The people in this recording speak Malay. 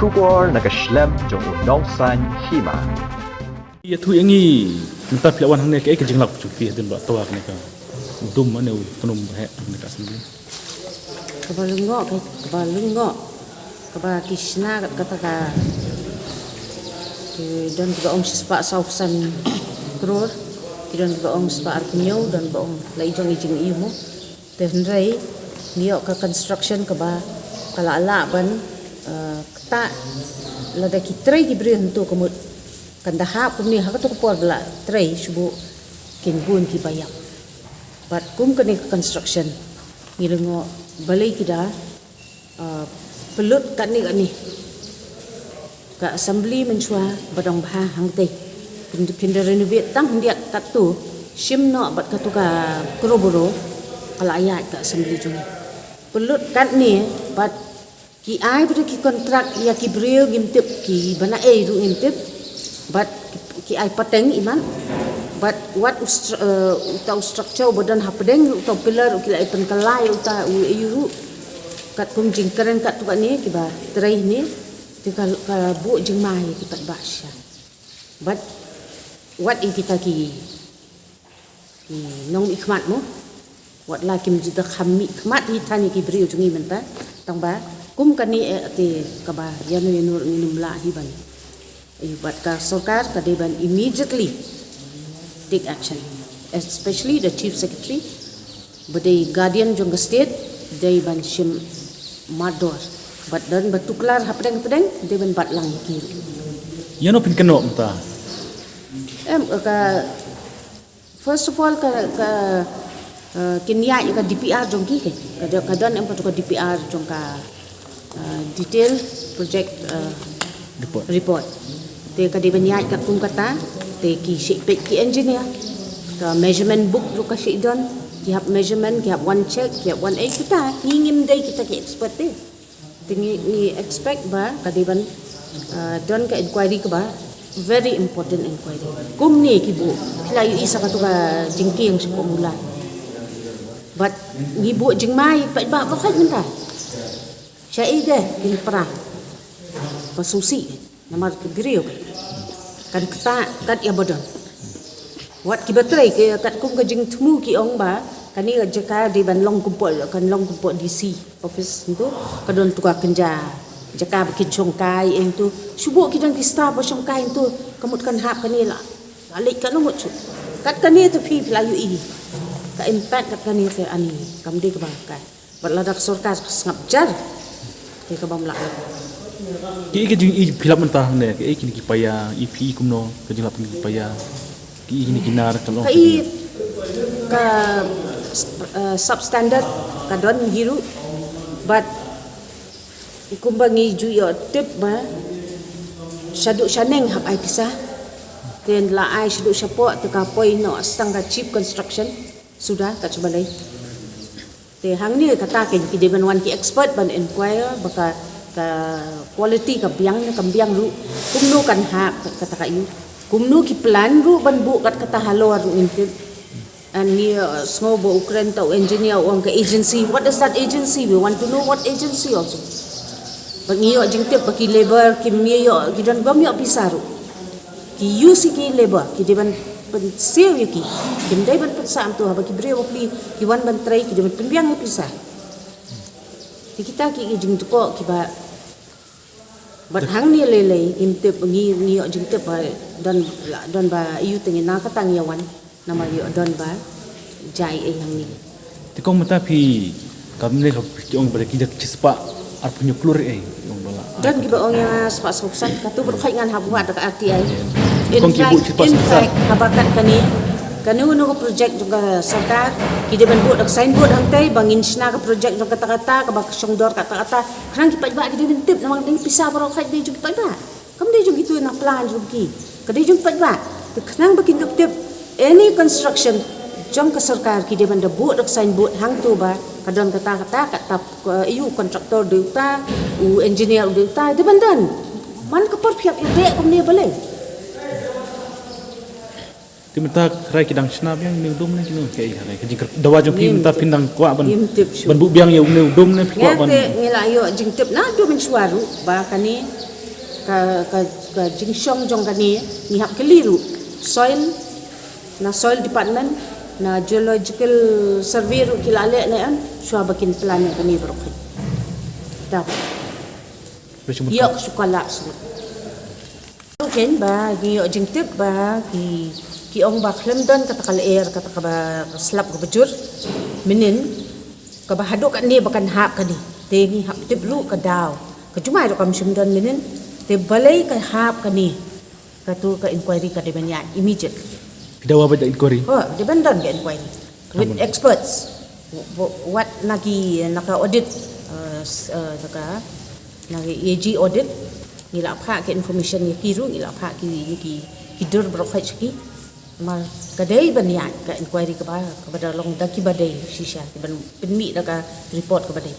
Shubor nakaslem jong unongsan hima. Ya tu yang ni minta pelawan hang ni ke jeng lak cuti den ba tawak ni ka. Dum ane tunum he ni ka sendiri. Kebalengok keba Krishna kata ka dan juga ong sispa sausan kror dan juga ong sispa arpenyo dan ong lai jong ijing imu tenrai niok ke construction keba kala ala ban kata lada kitrai diberi untuk kemud kandahap kemni hak tu kepor bela trai subu kinbun ki bayam bat kum kene construction ngirengo balai kita pelut kat ni ka assembly menchua badong bah hang tei pindah renovate tang dia kat tu sim no bat katu ka kroboro kala ayat ka assembly jung pelut kat ni bat ki ai ber ki kontrak ya ki breu gimtip ki bana ru gimtip but ki ai pateng iman but what utau structure badan hapdeng utau pillar ki ai penkalai uta uru kat kum jingkeren kat tu ni ki ba trai ni ti kal bu jing mai ki pat basya but what in kita ki nong ikmat mo what la kim jida khammi khmat hi thani ki breu jungi menta tang ba kum kani ti ka ba yanu nur nginum la hi ban but ka sarkar kadiban immediately take action, especially the chief secretary but the guardian jong state they ban shim mador but dan batuklar hapdeng they ban batlang ki Ya no pin keno mta. Ka first of all ka kinya ka DPR jong ki ke ka dan em ka DPR jong ka detail project report te ka di banyai ka kum kata te ki shipek ki engineer ka measurement book ru ka shidon ki hab measurement ki hab one check ki hab one eight kita ngim dai kita ki expert te tingi expect ba ka di ban don ka inquiry ka ba very important inquiry kum ni ki bu philayu isa ka tu ka jingking sa mula but ngibu jingmai pa ba khat minta syai deh in perah pasusi namar kebiriu kan kata kat ya bodon wat ki batrai ke kat kum ka jing temu ki ong ba kani jeka di ban long kumpul DC office tu kadon tukar kerja jeka bikin chongkai eng tu subuh ki dan ki staff ba chongkai tu kamut kan hap kani la alik kan umut chu kat kani tu fi layu i ka impact kat kani ke ani kam de ka ba kai berladak sarkar ngap jar ke ka bam la Ki jing i philap mentah ne ke kini ki paya IP kumno ke jing lapin ki paya ki kini kinar kalau ka substandard ka don hiru but ikumbangi ju yo tip ba syaduk syaneng hab ai pisah then la ai syaduk support te ka poi no stang ka cheap construction sudah kat sebalai te hang ni kata ke ki deban wan ki expert ban inquire baka ka quality ka biang ru kumnu kan ha kata ka yu kumnu ki plan ru ban bu kat kata halo ru intip and ni snobo Ukraine tau engineer on ka agency what is that agency we want to know what agency also bagi yo jingtip bagi labor ki mi yo ki dan bam yo pisaru ki use ki labor ki deban pen sel yo ki kim dai ban pasam tu bagi brew pli ki wan ban trai ki deban pembiang pisah kita ki jing tukok ki ba bat hang ni lele intip ngi yo jingtip ba dan ba yu tengin na katang yawan nama yo don ba jai hang ni Ti kong mata pi kami le ong ber ki jak cispa ar punyo klur ong bala. Dan giba ong ya spa suksan katu berkhait ngan habuat dekat RTI. Kong ki bu cispa suksan. Habakat kani uno ko project juga sarkar ki de ban bu dak signboard hang tai bangin sna ka project juga kata-kata ka bak songdor kata-kata kran ki pa ki de tip namang ding pisah berkhait de juga pa kam de juga itu na plan juga ki ka de juga pa kran bakin duk tip any construction jom ke sarkar ki de ban bu dak signboard hang tu ba kadon kata-kata kata iu kontraktor deuta u engineer deuta de bandan man ka por phiap ya de kom ne boleh Ti mata rai kidang snap yang ni dum ne kinu ke rai ke jing dawa jong pi mata pindang kwa ban bu biang ya ne dum ne kwa ban ngela yo jing tip na do men suaru ba kani ka jingsong jong kani ni hap keliru soil department na geological survey ru kilale na an swa bakin plan kani berokhi tap yok sukala su ken ba gi yo jingtip ba ki ong ba klemdon kata kal air kata ka ba slap ka bajur minin ka ba haduk kan ni bakan hap kani te ni hap tip lu ka daw ka cuma ro kam simdon minin te balai ka hap kani ka tu ka inquiry ka de banyak immediate Dawa ba da inquiry? oh de bandon ka inquiry with experts what naka audit naka AG audit nila pha ke information ni kiru nila pha ki dur brokhai chki mal kadai banyak ka inquiry ka ba long da ki badai shisha ki ban pinmi da ka report ka badai